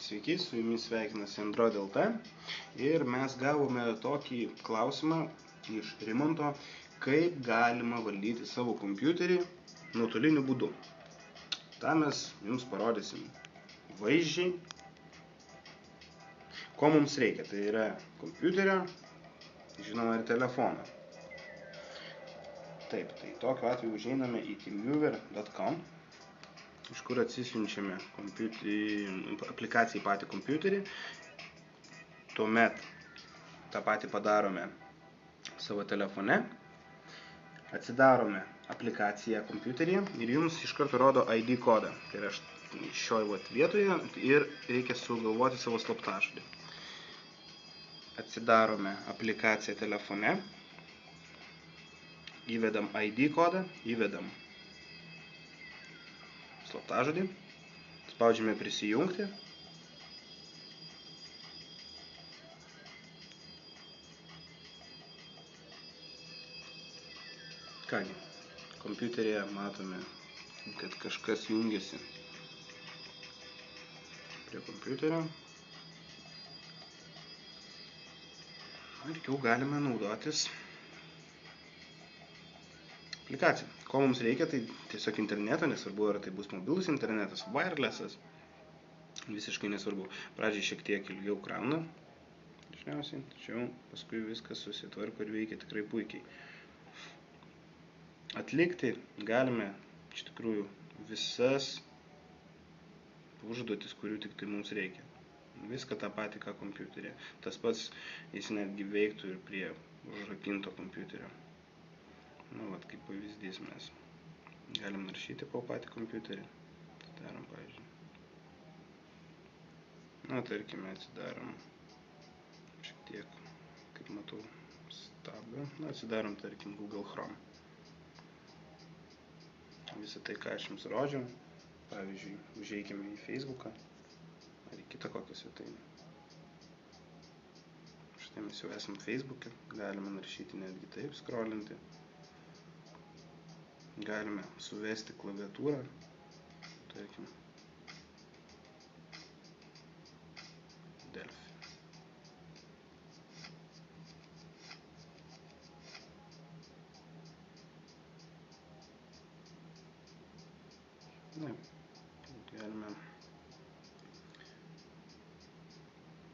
Sveiki, su jumis sveikinasi Android LT ir mes gavome tokį klausimą iš Rimanto, kaip galima valdyti savo kompiuterį nuotoliniu būdu. Ta mes jums parodysim vaizdžiai, ko mums reikia. Tai yra kompiuterio, žinoma, ir telefono. Taip, tai tokiu atveju užeiname į teamviewer.com, iš kur atsisiunčiame aplikaciją į patį kompiuterį. Tuomet tą patį padarome savo telefone, atsidarome aplikaciją kompiuteryje ir jums iš karto rodo ID kodą. Tai yra šioj vietoje ir reikia sugalvoti savo slaptažodį. Atsidarome aplikaciją telefone, įvedam ID kodą, įvedam slaptažodį, spaudžiame prisijungti. Kągi, kompiuteryje matome, kad kažkas jungiasi prie kompiuterio. Ir jau galime naudotis aplikaciją. Ko mums reikia, tai tiesiog interneto, nesvarbu, ar tai bus mobilus internetas, wirelessas, visiškai nesvarbu. Pradžiai šiek tiek ilgiau krauna, dažniausiai, tačiau paskui viskas susitvarko ir veikia tikrai puikiai. Atlikti galime iš tikrųjų visas užduotis, kurių tik tai mums reikia. Viską tą patį, ką kompiuterė. Tas pats jis netgi veiktų ir prie užrakinto kompiuterio. Vat kaip pavyzdys mes galim naršyti po patį kompiuterį. Darom, pavyzdžiui. Tarkime, atsidarom šiek tiek, kaip matau, stabdą. Atsidarom, tarkim, Google Chrome. Visą tai, ką aš jums rodžiau, pavyzdžiui, užeikime į Facebooką ar į kitą kokią svetainę. Štai mes jau esam Facebook'e, galime naršyti netgi taip, scrollinti. Galime suvesti klaviatūrą, tarkim, Delfi. Galime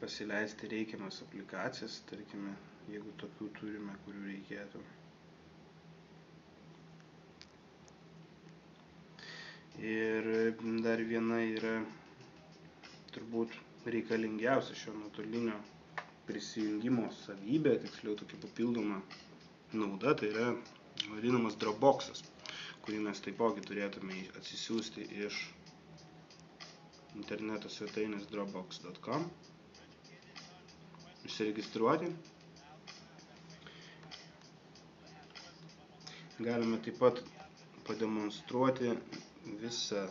pasileisti reikiamas aplikacijas, tarkime, jeigu tokių turime, kurių reikėtų. Ir dar viena yra turbūt reikalingiausia šio nuotolinio prisijungimo savybė, tiksliau tokia papildoma nauda, tai yra vadinamas Dropbox'as, kurį mes taipogi turėtume atsisiųsti iš interneto svetainės dropbox.com, užsiregistruoti. Galime taip pat pademonstruoti visą,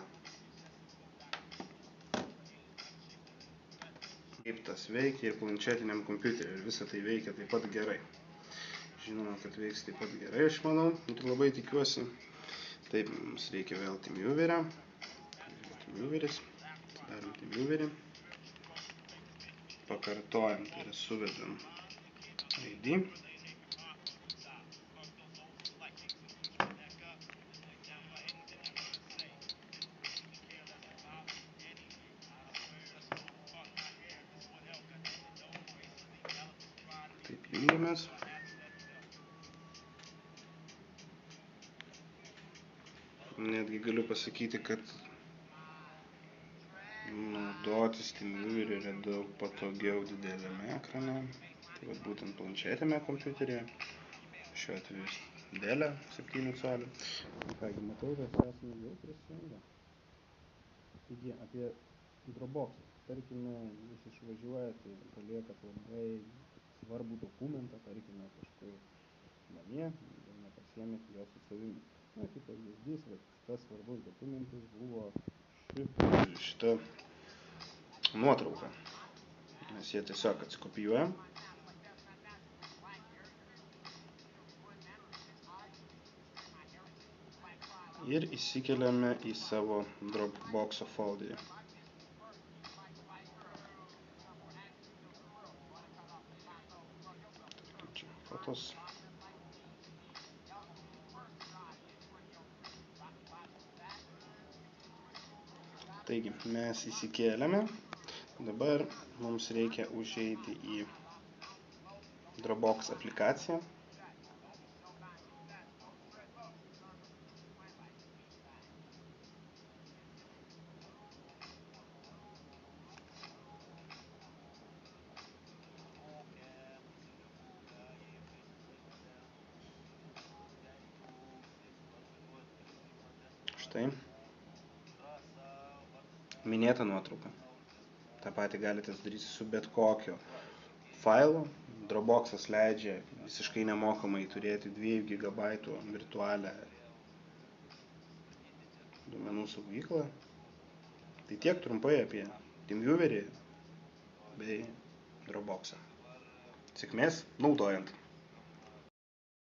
kaip tas veikia ir planšetiniam kompiuteriu. Ir visą tai veikia taip pat gerai. Žinoma, kad veiks taip pat gerai, aš manau, ir labai tikiuosi. Taip, mums reikia vėl TeamViewerio. TeamVieweris. Darom TeamViewerį. Pakartojam, tai yra suvedam ID. Taip, jungiamės. Netgi galiu pasakyti, kad naudotis TeamVieweriu yra daug patogiau dideliame ekrane. Tai būtent planšetėme kompiuteryje. Šiuo atveju Dell 7 colių. Kągi, matau, kad esame jau prisijungę. Taigi, apie Dropbox'ą. Tarkime, jūs išvažiuojate ir paliekat labai svarbų dokumentą, tarkime, kažkur namie ir nepasiėmėte jo su savimi. Kaip pavyzdys, šitas svarbus dokumentas buvo šita nuotrauka. Mes ją tiesiog atsikopijuojam. Ir įsikeliame į savo Dropbox'o folderį. nuotraukos. Taigi, mes įsikėlėme. Dabar mums reikia užeiti į Dropbox aplikaciją. Štai. Minėta nuotrauka. Ta patį galite daryti su bet kokiu failu. Dropbox'as leidžia visiškai nemokamai turėti 2 GB virtualią duomenų saugyklą. Tai tiek trumpai apie TeamViewerį bei Dropbox'ą. Sėkmės naudojant.